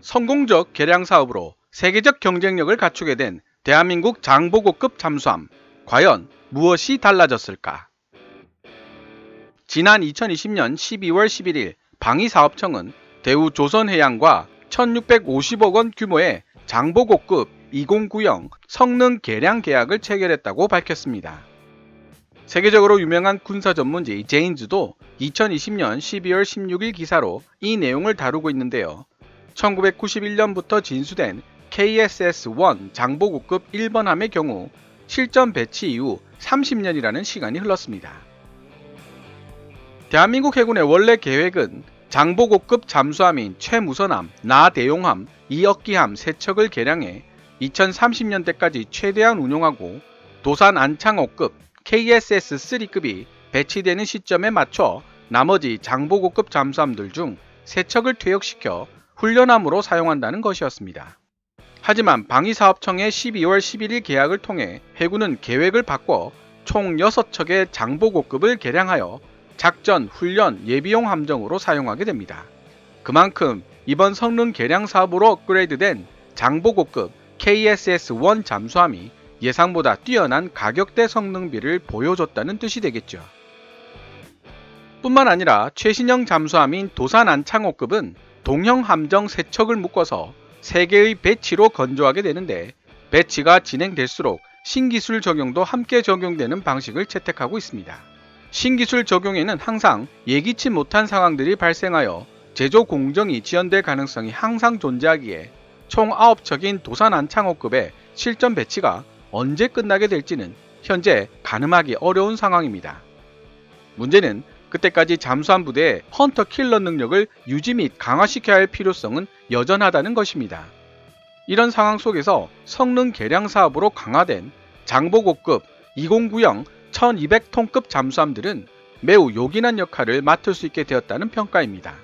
성공적 개량 사업으로 세계적 경쟁력을 갖추게 된 대한민국 장보고급 잠수함. 과연 무엇이 달라졌을까? 지난 2020년 12월 11일 방위사업청은 대우조선해양과 1650억 원 규모의 장보고급 2090 성능 개량 계약을 체결했다고 밝혔습니다. 세계적으로 유명한 군사 전문지 제인즈도 2020년 12월 16일 기사로 이 내용을 다루고 있는데요. 1991년부터 진수된 KSS-1 장보고급 1번 함의 경우 실전 배치 이후 30년이라는 시간이 흘렀습니다. 대한민국 해군의 원래 계획은 장보고급 잠수함인 최무선함, 나대용함, 이억기함 3척을 개량해 2030년대까지 최대한 운용하고 도산 안창호급 KSS-3급이 배치되는 시점에 맞춰 나머지 장보고급 잠수함들 중 3척을 퇴역시켜 훈련함으로 사용한다는 것이었습니다. 하지만 방위사업청의 12월 11일 계약을 통해 해군은 계획을 바꿔 총 6척의 장보고급을 개량하여 작전, 훈련, 예비용 함정으로 사용하게 됩니다. 그만큼 이번 성능 개량 사업으로 업그레이드된 장보고급 KSS-1 잠수함이 예상보다 뛰어난 가격대 성능비를 보여줬다는 뜻이 되겠죠. 뿐만 아니라 최신형 잠수함인 도산 안창호급은 동형 함정 3척을 묶어서 3개의 배치로 건조하게 되는데 배치가 진행될수록 신기술 적용도 함께 적용되는 방식을 채택하고 있습니다. 신기술 적용에는 항상 예기치 못한 상황들이 발생하여 제조 공정이 지연될 가능성이 항상 존재하기에 총 9척인 도산 안창호급의 실전 배치가 언제 끝나게 될지는 현재 가늠하기 어려운 상황입니다. 문제는 그때까지 잠수함 부대의 헌터 킬러 능력을 유지 및 강화시켜야 할 필요성은 여전하다는 것입니다. 이런 상황 속에서 성능 개량 사업으로 강화된 장보고급 2090 1200톤급 잠수함들은 매우 요긴한 역할을 맡을 수 있게 되었다는 평가입니다.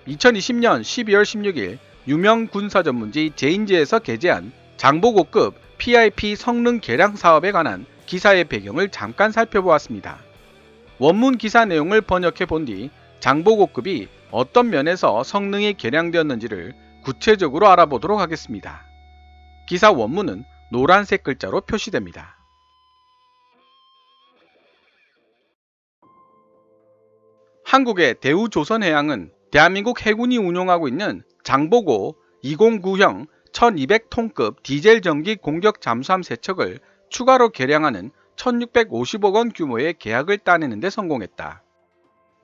2020년 12월 16일 유명 군사 전문지 제인지에서 게재한 장보고급 PIP 성능 개량 사업에 관한 기사의 배경을 잠깐 살펴보았습니다. 원문 기사 내용을 번역해 본 뒤 장보고급이 어떤 면에서 성능이 개량되었는지를 구체적으로 알아보도록 하겠습니다. 기사 원문은 노란색 글자로 표시됩니다. 한국의 대우조선해양은 대한민국 해군이 운용하고 있는 장보고 209형 1200톤급 디젤 전기 공격 잠수함 3척을 추가로 개량하는 1650억 원 규모의 계약을 따내는 데 성공했다.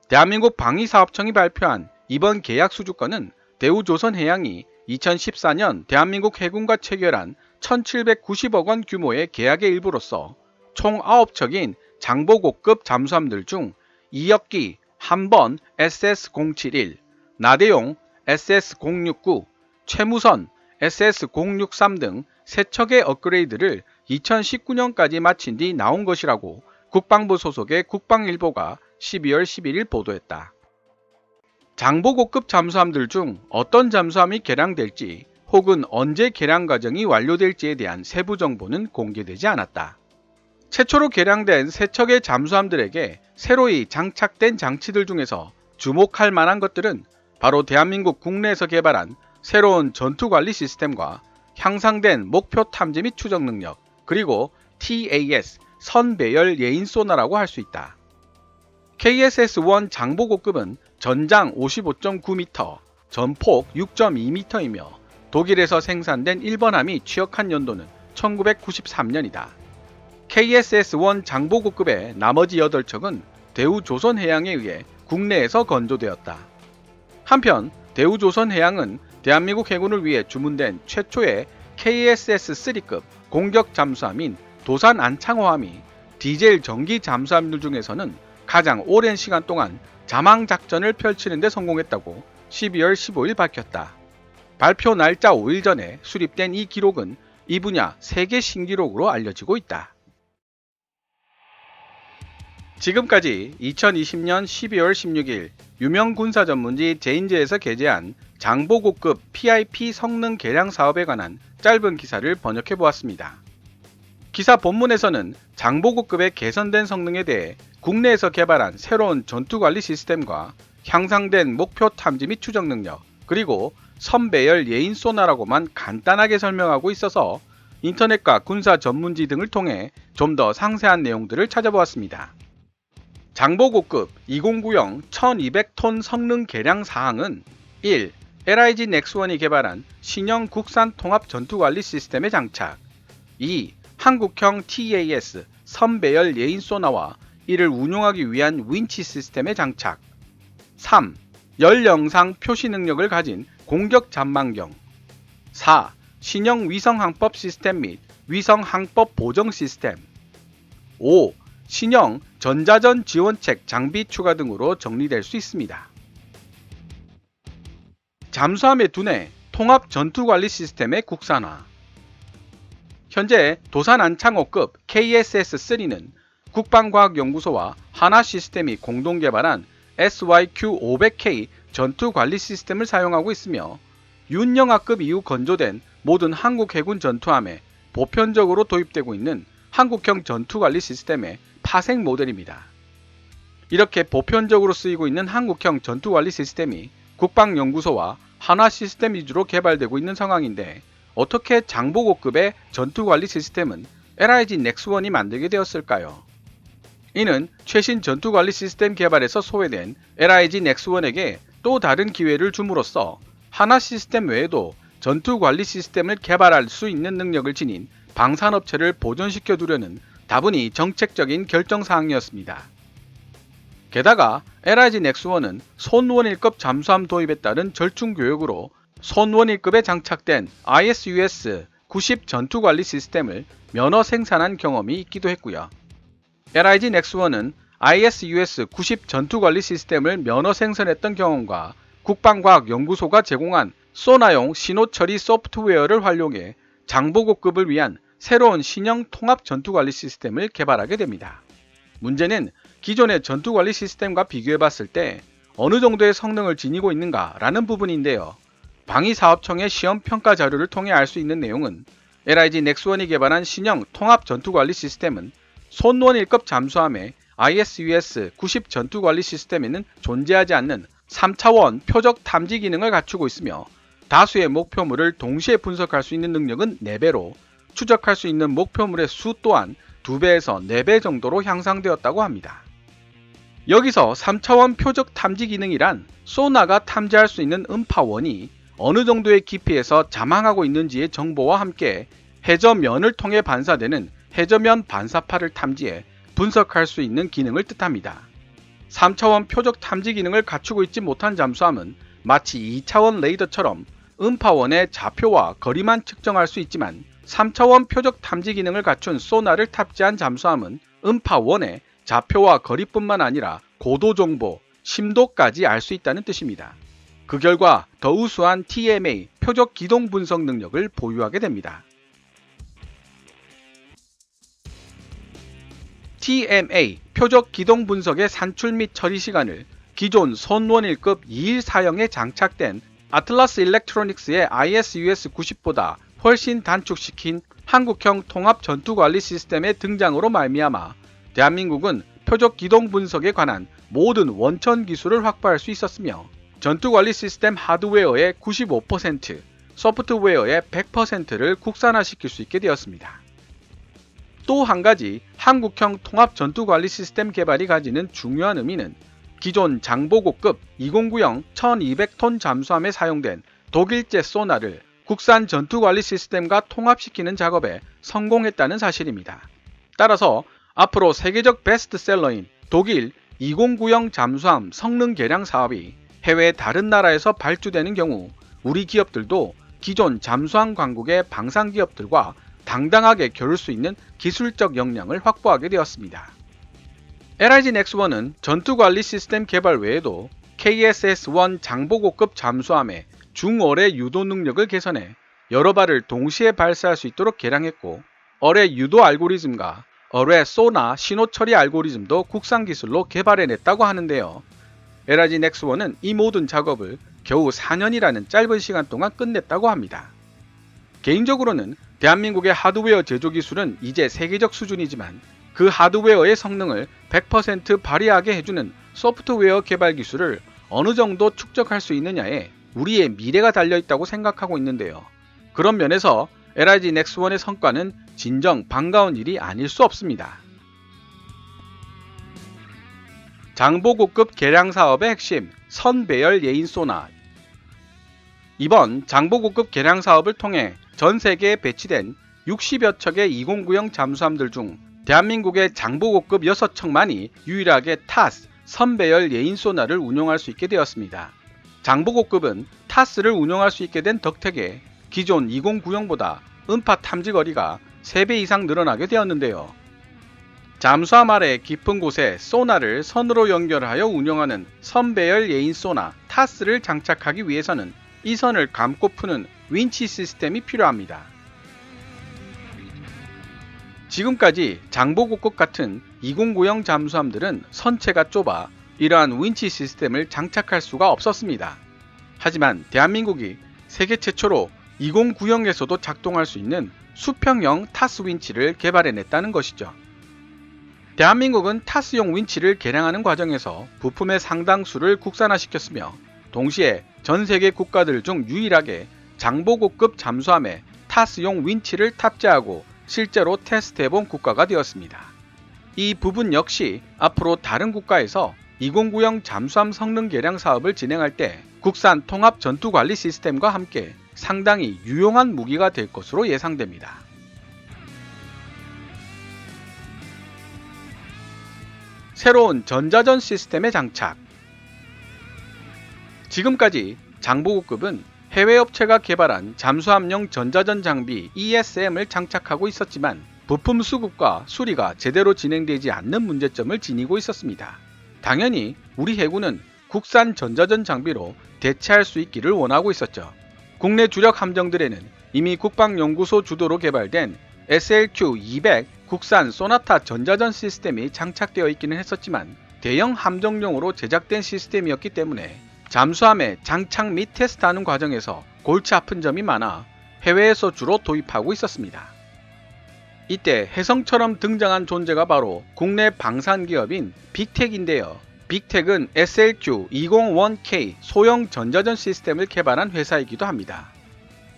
대한민국 방위사업청이 발표한 이번 계약 수주권은 대우조선해양이 2014년 대한민국 해군과 체결한 1790억 원 규모의 계약의 일부로서 총 9척인 장보고급 잠수함들 중 이역기 한번 SS-071, 나대용 SS-069, 최무선 SS-063 등 3척의 업그레이드를 2019년까지 마친 뒤 나온 것이라고 국방부 소속의 국방일보가 12월 11일 보도했다. 장보고급 잠수함들 중 어떤 잠수함이 개량될지 혹은 언제 개량 과정이 완료될지에 대한 세부 정보는 공개되지 않았다. 최초로 개량된 3척의 잠수함들에게 새로이 장착된 장치들 중에서 주목할 만한 것들은 바로 대한민국 국내에서 개발한 새로운 전투관리 시스템과 향상된 목표 탐지 및 추적 능력, 그리고 TAS 선배열 예인 소나라고 할 수 있다. KSS-1 장보고급은 전장 55.9m, 전폭 6.2m이며 독일에서 생산된 1번함이 취역한 연도는 1993년이다. KSS-1 장보고급의 나머지 8척은 대우조선해양에 의해 국내에서 건조되었다. 한편 대우조선해양은 대한민국 해군을 위해 주문된 최초의 KSS-3급 공격 잠수함인 도산 안창호함이 디젤 전기 잠수함들 중에서는 가장 오랜 시간 동안 자망 작전을 펼치는 데 성공했다고 12월 15일 밝혔다. 발표 날짜 5일 전에 수립된 이 기록은 이 분야 세계 신기록으로 알려지고 있다. 지금까지 2020년 12월 16일 유명 군사 전문지 제인지에서 게재한 장보고급 PIP 성능 개량 사업에 관한 짧은 기사를 번역해 보았습니다. 기사 본문에서는 장보고급의 개선된 성능에 대해 국내에서 개발한 새로운 전투관리 시스템과 향상된 목표 탐지 및 추적 능력, 그리고 선배열 예인 소나라고만 간단하게 설명하고 있어서 인터넷과 군사 전문지 등을 통해 좀 더 상세한 내용들을 찾아보았습니다. 장보고급 2090 1200톤 성능 개량 사항은 1. LIG 넥스1이 개발한 신형 국산 통합 전투관리 시스템의 장착. 2. 한국형 TAS 선배열 예인 소나와 이를 운용하기 위한 윈치 시스템의 장착. 3. 열영상 표시 능력을 가진 공격 잠망경. 4. 신형 위성 항법 시스템 및 위성 항법 보정 시스템. 5. 신형 전자전 지원책 장비 추가 등으로 정리될 수 있습니다. 잠수함의 두뇌 통합 전투관리 시스템의 국산화. 현재 도산 안창호급 KSS-3는 국방과학연구소와 하나시스템이 공동 개발한 SYQ-500K 전투관리 시스템을 사용하고 있으며 윤영하급 이후 건조된 모든 한국 해군 전투함에 보편적으로 도입되고 있는 한국형 전투관리 시스템의 파생 모델입니다. 이렇게 보편적으로 쓰이고 있는 한국형 전투관리 시스템이 국방연구소와 하나시스템 위주로 개발되고 있는 상황인데 어떻게 장보고급의 전투관리 시스템은 LIG 넥스1이 만들게 되었을까요? 이는 최신 전투관리 시스템 개발에서 소외된 LIG 넥스1에게 또 다른 기회를 줌으로써 하나시스템 외에도 전투관리 시스템을 개발할 수 있는 능력을 지닌 방산업체를 보존시켜 두려는 다분히 정책적인 결정사항이었습니다. 게다가 LIG 넥스1은 손원일급 잠수함 도입에 따른 절충교역으로 손원일급에 장착된 ISUS 90 전투관리 시스템을 면허 생산한 경험이 있기도 했고요. LIG 넥스1은 ISUS 90 전투관리 시스템을 면허 생산했던 경험과 국방과학연구소가 제공한 소나용 신호처리 소프트웨어를 활용해 장보고급을 위한 새로운 신형 통합 전투관리 시스템을 개발하게 됩니다. 문제는 기존의 전투관리 시스템과 비교해봤을 때 어느 정도의 성능을 지니고 있는가라는 부분인데요. 방위사업청의 시험평가 자료를 통해 알 수 있는 내용은 LIG 넥스1이 개발한 신형 통합 전투관리 시스템은 손원일급 잠수함의 ISUS 90 전투관리 시스템에는 존재하지 않는 3차원 표적 탐지 기능을 갖추고 있으며 다수의 목표물을 동시에 분석할 수 있는 능력은 4배로 추적할 수 있는 목표물의 수 또한 2배에서 4배 정도로 향상되었다고 합니다. 여기서 3차원 표적 탐지 기능이란 소나가 탐지할 수 있는 음파원이 어느 정도의 깊이에서 자망하고 있는지의 정보와 함께 해저면을 통해 반사되는 해저면 반사파를 탐지해 분석할 수 있는 기능을 뜻합니다. 3차원 표적 탐지 기능을 갖추고 있지 못한 잠수함은 마치 2차원 레이더처럼 음파원의 좌표와 거리만 측정할 수 있지만 3차원 표적 탐지 기능을 갖춘 소나를 탑재한 잠수함은 음파원의 좌표와 거리뿐만 아니라 고도 정보, 심도까지 알 수 있다는 뜻입니다. 그 결과 더 우수한 TMA 표적 기동 분석 능력을 보유하게 됩니다. TMA 표적 기동 분석의 산출 및 처리 시간을 기존 손원일급 2일 사형에 장착된 아틀라스 일렉트로닉스의 ISUS 90보다 훨씬 단축시킨 한국형 통합 전투관리 시스템의 등장으로 말미암아 대한민국은 표적 기동 분석에 관한 모든 원천 기술을 확보할 수 있었으며 전투관리 시스템 하드웨어의 95%, 소프트웨어의 100%를 국산화시킬 수 있게 되었습니다. 또 한 가지 한국형 통합 전투관리 시스템 개발이 가지는 중요한 의미는 기존 장보고급 2090 1200톤 잠수함에 사용된 독일제 소나를 국산 전투관리 시스템과 통합시키는 작업에 성공했다는 사실입니다. 따라서 앞으로 세계적 베스트셀러인 독일 2090 잠수함 성능 개량 사업이 해외 다른 나라에서 발주되는 경우 우리 기업들도 기존 잠수함 강국의 방산 기업들과 당당하게 겨룰 수 있는 기술적 역량을 확보하게 되었습니다. LIG 넥스1은 전투관리 시스템 개발 외에도 KSS-1 장보고급 잠수함의 중어뢰 유도 능력을 개선해 여러 발을 동시에 발사할 수 있도록 개량했고 어뢰 유도 알고리즘과 어뢰 소나 신호 처리 알고리즘도 국산 기술로 개발해냈다고 하는데요. LIG 넥스1은 이 모든 작업을 겨우 4년이라는 짧은 시간 동안 끝냈다고 합니다. 개인적으로는 대한민국의 하드웨어 제조 기술은 이제 세계적 수준이지만 그 하드웨어의 성능을 100% 발휘하게 해주는 소프트웨어 개발 기술을 어느 정도 축적할 수 있느냐에 우리의 미래가 달려있다고 생각하고 있는데요. 그런 면에서 LIG 넥스1의 성과는 진정 반가운 일이 아닐 수 없습니다. 장보고급 개량 사업의 핵심, 선배열 예인 소나. 이번 장보고급 개량 사업을 통해 전 세계에 배치된 60여 척의 2090 잠수함들 중 대한민국의 장보고급 6척만이 유일하게 타스, 선배열 예인 소나를 운용할 수 있게 되었습니다. 장보고급은 타스를 운용할 수 있게 된 덕택에 기존 2090보다 음파 탐지 거리가 3배 이상 늘어나게 되었는데요. 잠수함 아래 깊은 곳에 소나를 선으로 연결하여 운영하는 선배열 예인 소나 타스를 장착하기 위해서는 이 선을 감고 푸는 윈치 시스템이 필요합니다. 지금까지 장보고급 같은 2090 잠수함들은 선체가 좁아 이러한 윈치 시스템을 장착할 수가 없었습니다. 하지만 대한민국이 세계 최초로 2090에서도 작동할 수 있는 수평형 타스 윈치를 개발해냈다는 것이죠. 대한민국은 타스용 윈치를 개량하는 과정에서 부품의 상당수를 국산화시켰으며 동시에 전 세계 국가들 중 유일하게 장보고급 잠수함에 타스용 윈치를 탑재하고 실제로 테스트해본 국가가 되었습니다. 이 부분 역시 앞으로 다른 국가에서 2090 잠수함 성능 개량 사업을 진행할 때 국산 통합 전투관리 시스템과 함께 상당히 유용한 무기가 될 것으로 예상됩니다. 새로운 전자전 시스템의 장착. 지금까지 장보고급은 해외 업체가 개발한 잠수함용 전자전 장비 ESM을 장착하고 있었지만 부품 수급과 수리가 제대로 진행되지 않는 문제점을 지니고 있었습니다. 당연히 우리 해군은 국산 전자전 장비로 대체할 수 있기를 원하고 있었죠. 국내 주력 함정들에는 이미 국방연구소 주도로 개발된 SLQ-200 국산 소나타 전자전 시스템이 장착되어 있기는 했었지만 대형 함정용으로 제작된 시스템이었기 때문에 잠수함에 장착 및 테스트하는 과정에서 골치 아픈 점이 많아 해외에서 주로 도입하고 있었습니다. 이때 혜성처럼 등장한 존재가 바로 국내 방산기업인 빅텍인데요. 빅텍은 SLQ-201K 소형 전자전 시스템을 개발한 회사이기도 합니다.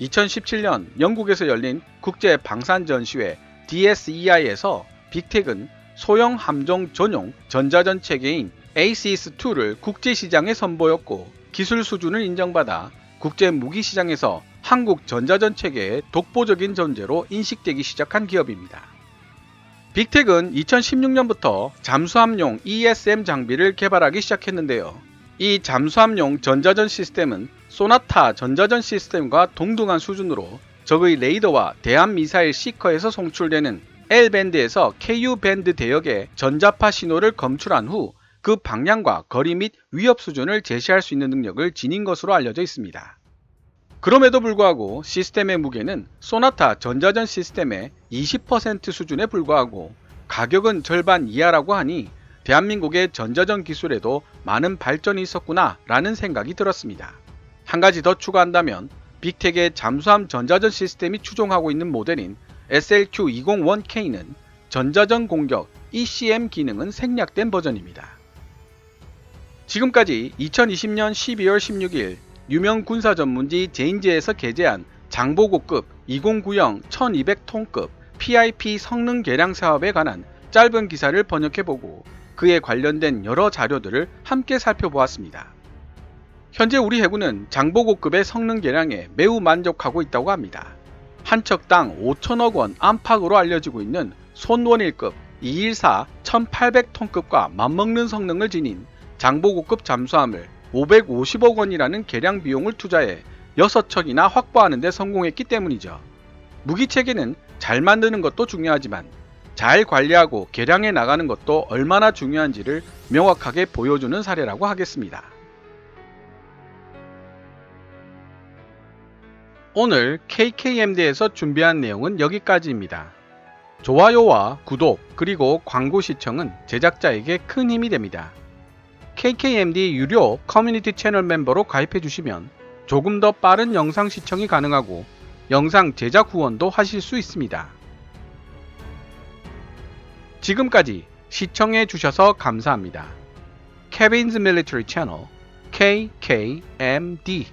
2017년 영국에서 열린 국제 방산 전시회 DSEI에서 빅텍은 소형 함정 전용 전자전 체계인 ACES2를 국제시장에 선보였고 기술 수준을 인정받아 국제 무기시장에서 한국 전자전 체계의 독보적인 존재로 인식되기 시작한 기업입니다. 빅텍은 2016년부터 잠수함용 ESM 장비를 개발하기 시작했는데요. 이 잠수함용 전자전 시스템은 소나타 전자전 시스템과 동등한 수준으로 적의 레이더와 대함미사일 시커에서 송출되는 L밴드에서 KU밴드 대역의 전자파 신호를 검출한 후 그 방향과 거리 및 위협 수준을 제시할 수 있는 능력을 지닌 것으로 알려져 있습니다. 그럼에도 불구하고 시스템의 무게는 소나타 전자전 시스템의 20% 수준에 불과하고 가격은 절반 이하라고 하니 대한민국의 전자전 기술에도 많은 발전이 있었구나 라는 생각이 들었습니다. 한 가지 더 추가한다면 빅텍의 잠수함 전자전 시스템이 추종하고 있는 모델인 SLQ-201K는 전자전 공격 ECM 기능은 생략된 버전입니다. 지금까지 2020년 12월 16일 유명 군사 전문지 제인지에서 게재한 장보고급 2090 1200톤급 PIP 성능 개량 사업에 관한 짧은 기사를 번역해보고 그에 관련된 여러 자료들을 함께 살펴보았습니다. 현재 우리 해군은 장보고급의 성능 개량에 매우 만족하고 있다고 합니다. 한 척당 5천억 원 안팎으로 알려지고 있는 손원일급 214 1800톤급과 맞먹는 성능을 지닌 장보고급 잠수함을 550억 원이라는 개량 비용을 투자해 6척이나 확보하는 데 성공했기 때문이죠. 무기체계는 잘 만드는 것도 중요하지만 잘 관리하고 개량해 나가는 것도 얼마나 중요한지를 명확하게 보여주는 사례라고 하겠습니다. 오늘 KKMD에서 준비한 내용은 여기까지입니다. 좋아요와 구독 그리고 광고 시청은 제작자에게 큰 힘이 됩니다. KKMD 유료 커뮤니티 채널 멤버로 가입해 주시면 조금 더 빠른 영상 시청이 가능하고 영상 제작 후원도 하실 수 있습니다. 지금까지 시청해 주셔서 감사합니다. Kevin's Military Channel KKMD